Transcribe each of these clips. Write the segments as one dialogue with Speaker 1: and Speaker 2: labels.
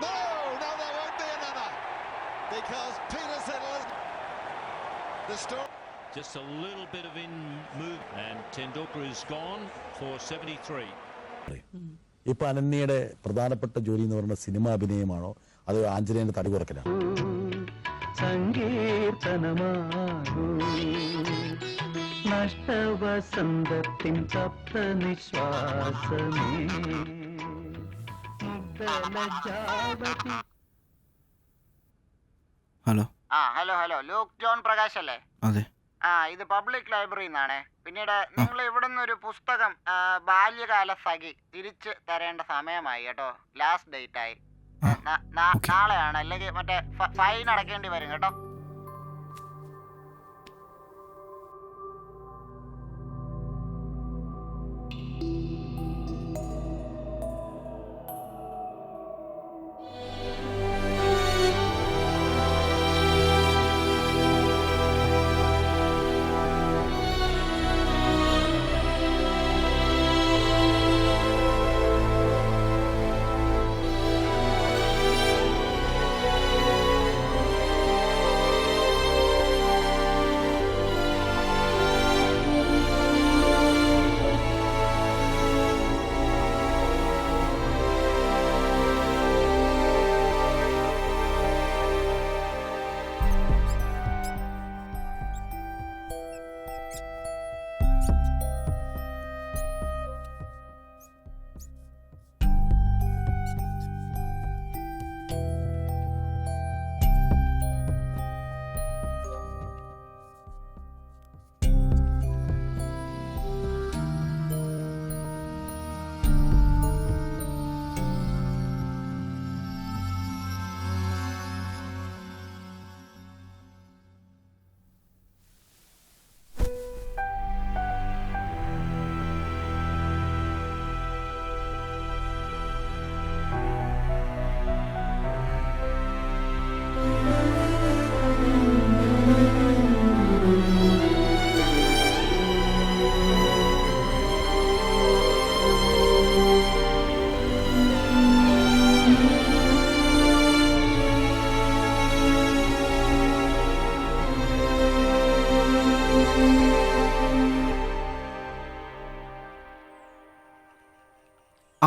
Speaker 1: No, no, there won't be another. Because Peter Siddle the story.
Speaker 2: Just a little bit of in move and Tendulkar is gone for 73.
Speaker 3: ഇപ്പൊ അനന്യയുടെ പ്രധാനപ്പെട്ട ജോലി എന്ന് പറയുന്നത് cinema അഭിനയമാണോ അതോ ആഞ്ജനേയന്റെ തടി കുറയ്ക്കലാണോ?
Speaker 4: സങ്കീർത്തനമാകൂ നഷ്ടവസന്തത്തിൻ സപ്തനിശ്വാസമേ മുഗ്ധലജാവതി.
Speaker 5: Hello
Speaker 6: hello Luke John Prakash അല്ലേ?
Speaker 5: അതെ.
Speaker 6: ഇത് പബ്ലിക് ലൈബ്രറിയിൽ നിന്നാണേ. പിന്നീട് നിങ്ങൾ ഇവിടെ നിന്നൊരു പുസ്തകം ബാല്യകാല സഖി തിരിച്ച് തരേണ്ട സമയമായി കേട്ടോ. ലാസ്റ്റ് ഡേറ്റ് ആയി. നാളെയാണ്, അല്ലെങ്കിൽ മറ്റേ ഫൈൻ അടക്കേണ്ടി വരും കേട്ടോ.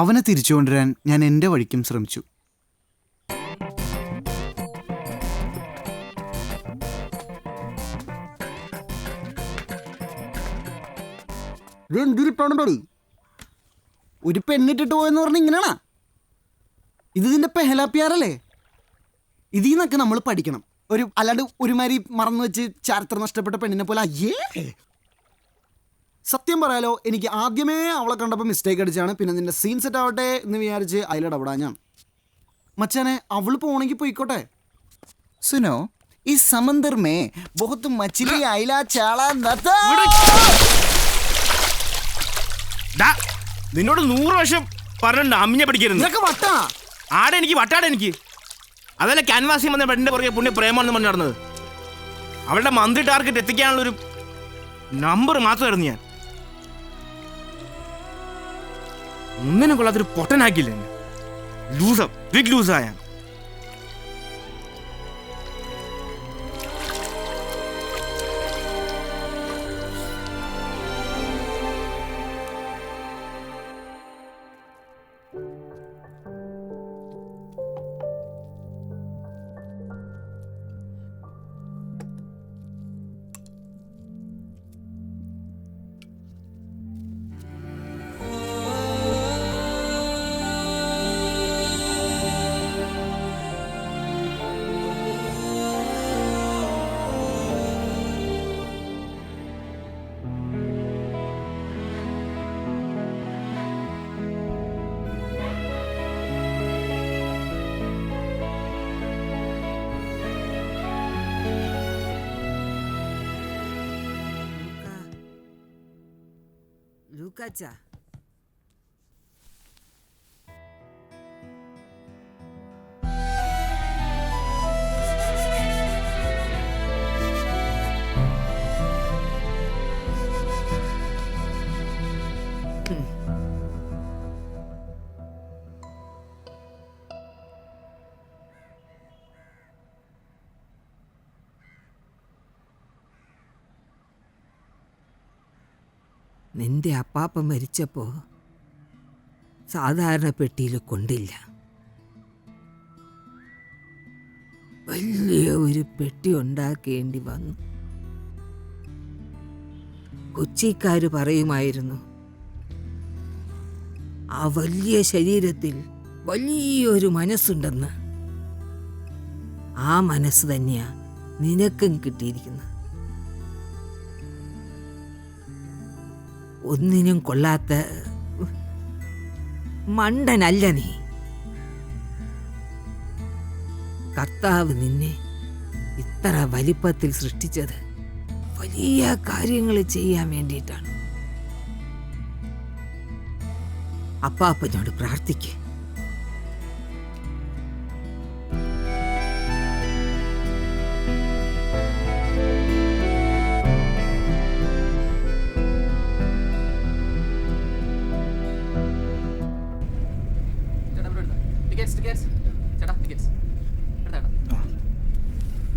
Speaker 5: അവനെ തിരിച്ചു കൊണ്ടുവരാൻ ഞാൻ എൻ്റെ വഴിക്കും ശ്രമിച്ചു. ഒരു പെണ്ണിട്ടിട്ട് പോയെന്ന് പറഞ്ഞ ഇങ്ങനെയാണാ? ഇത് നിന്റെ പെഹലാപ്പിയാറല്ലേ? ഇതിൽ നിന്നൊക്കെ നമ്മൾ പഠിക്കണം. അല്ലാണ്ട് ഒരുമാതിരി മറന്നു വെച്ച് ചരിത്രം നഷ്ടപ്പെട്ട പെണ്ണിനെ പോലെ അയ്യേ. സത്യം പറയാലോ, എനിക്ക് ആദ്യമേ അവളെ കണ്ടപ്പോൾ മിസ്റ്റേക്ക് അടിച്ചാണ്. പിന്നെ നിന്റെ സീൻ സെറ്റ് ആവട്ടെ എന്ന് വിചാരിച്ച് അതിലിടപെടാൻ ഞാൻ. മച്ചാനെ, അവള് പോണെങ്കിൽ പോയിക്കോട്ടെ. സുനോ, ഈ സമന്ദർ മേ ബഹുത്ത് മച്ചിലി അയില ചാള
Speaker 7: നിന്നോട് 100 വർഷം പറഞ്ഞ അമ്മിനെ പഠിക്കരുത്.
Speaker 5: വട്ടാ
Speaker 7: ആടെ എനിക്ക് വട്ടാടെ എനിക്ക് അതല്ല ക്യാൻവാസിൽ വന്ന പെണ്ണിന്റെ പുറകെ പുണ്യ പ്രേമാണെന്ന് പറഞ്ഞു നടന്നത്. അവളുടെ മന്ത്ലി ടാർഗറ്റ് എത്തിക്കാനുള്ളൊരു നമ്പർ മാത്രമായിരുന്നു ഞാൻ. ഒന്നിനും കൊള്ളാത്തൊരു പൊട്ടനാക്കിയില്ല. Big ലൂസായ
Speaker 8: Lukacha. നിന്റെ അപ്പാപ്പ മരിച്ചപ്പോൾ സാധാരണ പെട്ടിയിൽ കൊണ്ടില്ല. വലിയ ഒരു പെട്ടി ഉണ്ടാക്കേണ്ടി വന്നു. കൊച്ചിക്കാര് പറയുമായിരുന്നു, ആ വലിയ ശരീരത്തിൽ വലിയൊരു മനസ്സുണ്ടെന്ന്. ആ മനസ്സ് തന്നെയാ നിനക്കും കിട്ടിയിരിക്കുന്നത്. ഒന്നിനും കൊള്ളാത്ത മണ്ടനല്ല നീ. കർത്താവ് നിന്നെ ഇത്ര വലിപ്പത്തിൽ സൃഷ്ടിച്ചത് വലിയ കാര്യങ്ങൾ ചെയ്യാൻ വേണ്ടിയിട്ടാണ്. അപ്പാപ്പനോട് പ്രാർത്ഥിക്ക്.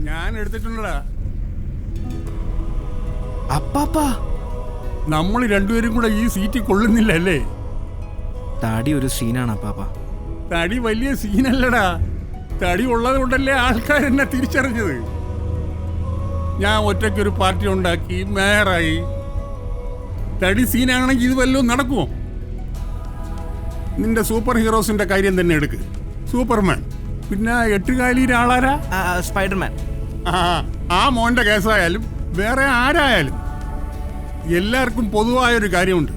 Speaker 9: ഞാൻ എടുത്തിട്ടുണ്ടടാ.
Speaker 7: അപ്പാപ്പാ,
Speaker 9: നമ്മൾ രണ്ടുപേരും കൂടെ ഈ സീറ്റിൽ കൊള്ളുന്നില്ല അല്ലേ?
Speaker 7: തടി ഒരു സീനാണ് അപ്പാപ്പ.
Speaker 9: തടി വലിയ സീനല്ലടാ. തടി ഉള്ളത് കൊണ്ടല്ലേ ആൾക്കാർ എന്നെ തിരിച്ചറിഞ്ഞത്. ഞാൻ ഒറ്റയ്ക്കൊരു പാർട്ടി ഉണ്ടാക്കി മേയറായി. തടി സീനാണെങ്കിൽ ഇത് വല്ലതും നടക്കുമോ? നിന്റെ സൂപ്പർ ഹീറോസിന്റെ കാര്യം തന്നെ എടുക്ക്. സൂപ്പർമാൻ, പിന്നെ എട്ടുകാലിയുടെ ആളാരാ?
Speaker 7: സ്പൈഡർമാൻ.
Speaker 9: ആ മോന്റെ കേസായാലും വേറെ ആരായാലും എല്ലാവർക്കും പൊതുവായൊരു കാര്യമുണ്ട്: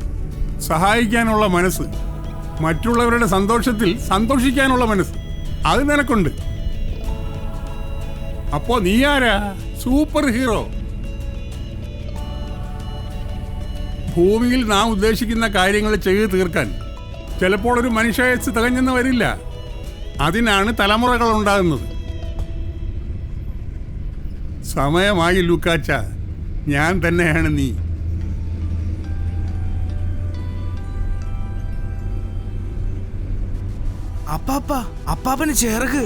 Speaker 9: സഹായിക്കാനുള്ള മനസ്സ്, മറ്റുള്ളവരുടെ സന്തോഷത്തിൽ സന്തോഷിക്കാനുള്ള മനസ്സ്. അത് നിനക്കുണ്ട്. അപ്പോ നീ ആരാ? Super hero. ഭൂമിയിൽ നാം ഉദ്ദേശിക്കുന്ന കാര്യങ്ങൾ ചെയ്തു തീർക്കാൻ ചിലപ്പോൾ ഒരു മനുഷ്യായുസ്സ് തികഞ്ഞെന്ന് വരില്ല. അതിനാണ് തലമുറകൾ ഉണ്ടാകുന്നത്. സമയമായി ലൂക്കാച്ച, ഞാൻ തന്നെയാണ് നീ.
Speaker 7: അപ്പാപ്പ, അപ്പാപ്പന് ചിറക്.